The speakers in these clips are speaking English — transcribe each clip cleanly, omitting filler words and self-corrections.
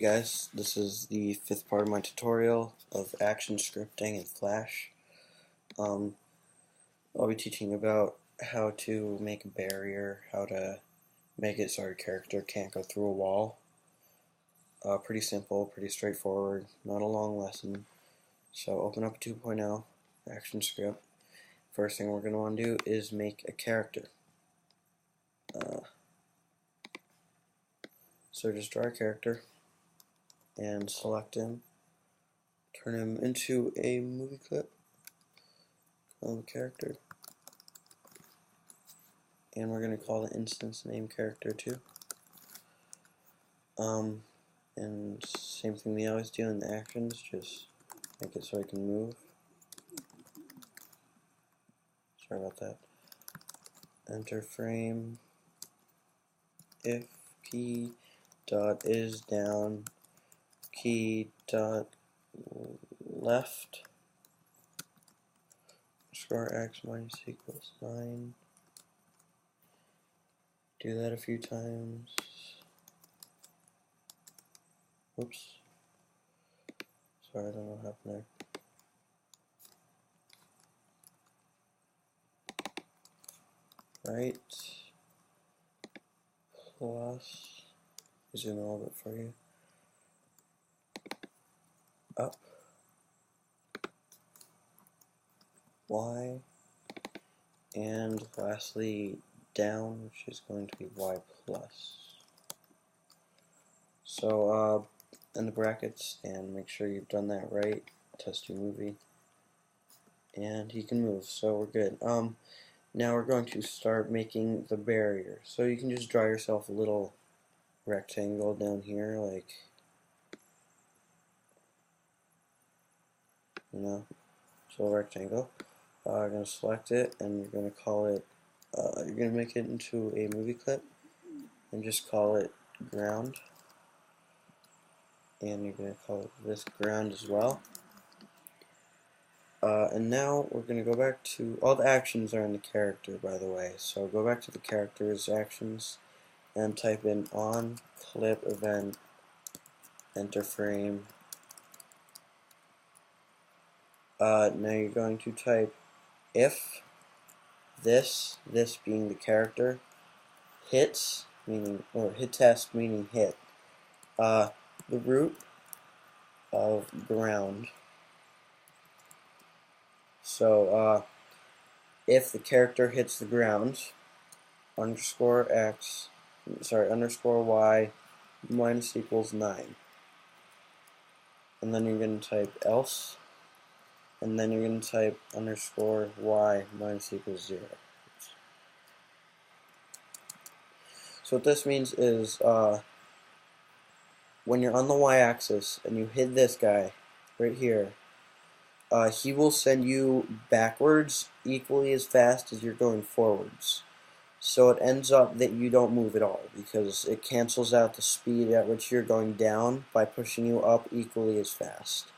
Guys, this is the fifth part of my tutorial of action scripting in Flash. I'll be teaching about how to make a barrier, how to make it so our character can't go through a wall. Pretty simple, pretty straightforward, not a long lesson. So open up 2.0, action script. First thing we're going to want to do is make a character. So just draw a character and select him, turn him into a movie clip, call him a character, and we're going to call the instance name character too. And same thing we always do in the actions, just make it so I can move. Sorry about that. Enter frame if key dot is down key dot left square x minus equals 9. Do that a few times. Oops. Sorry, I don't know what happened there. Right plus, zoom in a little bit for you, up, y, and lastly down, which is going to be y plus. So in the brackets, and make sure you've done that right, test your movie, and he can move, so we're good. Now we're going to start making the barrier. So you can just draw yourself a little rectangle down here, like, so a rectangle. You're going to select it, and you're going to call it, you're going to make it into a movie clip, and just call it ground. And you're going to call it this ground as well. And now we're going to go back to, all the actions are in the character, by the way, so go back to the character's actions and type in on clip event enter frame. Now you're going to type if this being the character, hits, meaning, or hit test meaning hit, the root of ground. So if the character hits the ground, underscore y minus equals 9. And then you're going to type else, and then you're going to type underscore y minus equals 0. So what this means is when you're on the y-axis and you hit this guy right here, he will send you backwards equally as fast as you're going forwards. So it ends up that you don't move at all, because it cancels out the speed at which you're going down by pushing you up equally as fast.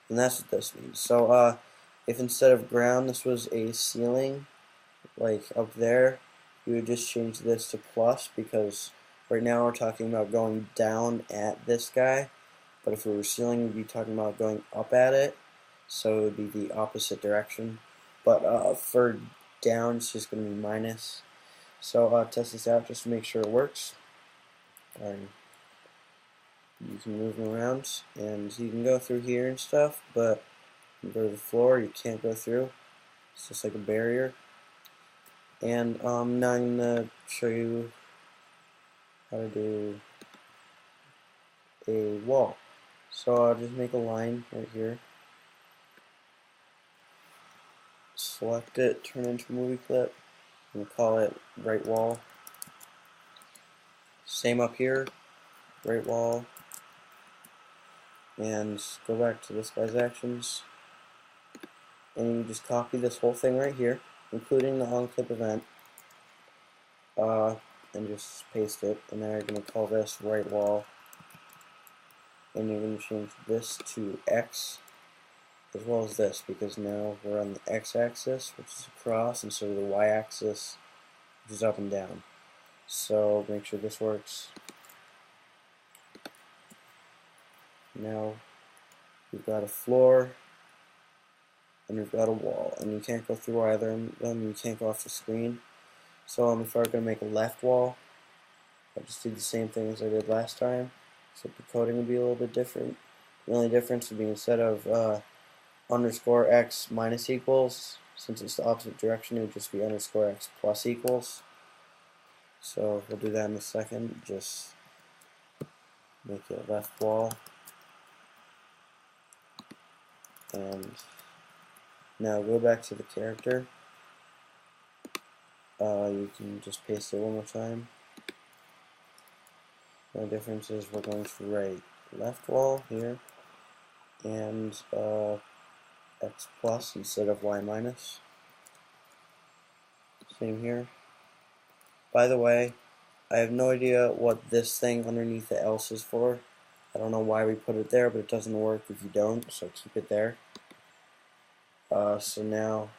And that's what this means. So if instead of ground this was a ceiling, like up there, you would just change this to plus, because right now we're talking about going down at this guy, but if we were ceiling we'd be talking about going up at it, so it would be the opposite direction. But for down it's just going to be minus. So test this out just to make sure it works. You can move them around, and you can go through here and stuff, but you go to the floor, you can't go through. It's just like a barrier. And now I'm going to show you how to do a wall. So I'll just make a line right here. Select it, turn it into a movie clip, and call it right wall. Same up here, right wall. And go back to this guy's actions. And you just copy this whole thing right here, including the on-clip event, and just paste it. And now you're going to call this right wall, and you're going to change this to X, as well as this, because now we're on the X-axis, which is across, and so the Y-axis, which is up and down. So make sure this works. now we've got a floor and we've got a wall, and you can't go through either of them, you can't go off the screen. So if I were going to make a left wall, I'll just do the same thing as I did last time, except the coding would be a little bit different. The only difference would be instead of underscore x minus equals, since it's the opposite direction, it would just be underscore x plus equals. So we'll do that in a second. Just make it a left wall. And now go back to the character. You can just paste it one more time. The difference is we're going to write left wall here and x plus instead of y minus. Same here. By the way, I have no idea what this thing underneath the else is for. I don't know why we put it there, but it doesn't work if you don't, so keep it there. So now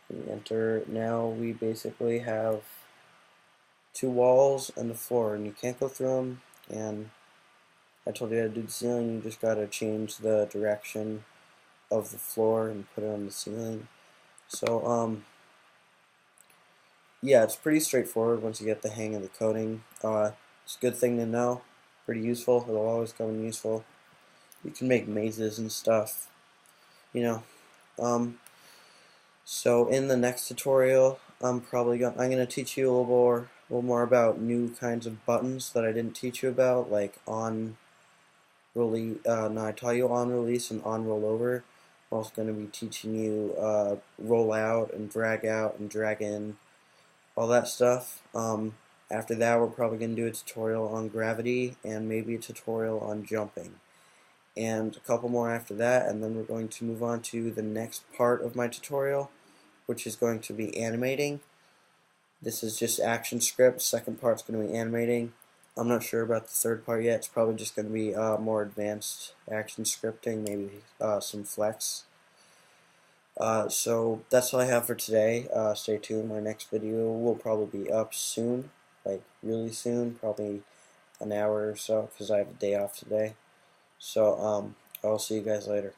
we enter. Now we basically have two walls and a floor, and you can't go through them. And I told you how to do the ceiling. You just gotta change the direction of the floor and put it on the ceiling. So yeah, it's pretty straightforward once you get the hang of the coding. It's a good thing to know. Pretty useful. It'll always come in useful. You can make mazes and stuff. You know. So in the next tutorial, I'm gonna teach you a little more about new kinds of buttons that I didn't teach you about, like on release. No, I taught you on release and on rollover. I'm also gonna be teaching you roll out and drag in, all that stuff. After that, we're probably gonna do a tutorial on gravity and maybe a tutorial on jumping, and a couple more after that, and then we're going to move on to the next part of my tutorial, which is going to be animating. This is just action script. Second part's going to be animating. I'm not sure about the third part yet. It's probably just going to be more advanced action scripting, maybe some flex. So that's all I have for today. Stay tuned. My next video will probably be up soon, like really soon, probably an hour or so, because I have a day off today. So I'll see you guys later.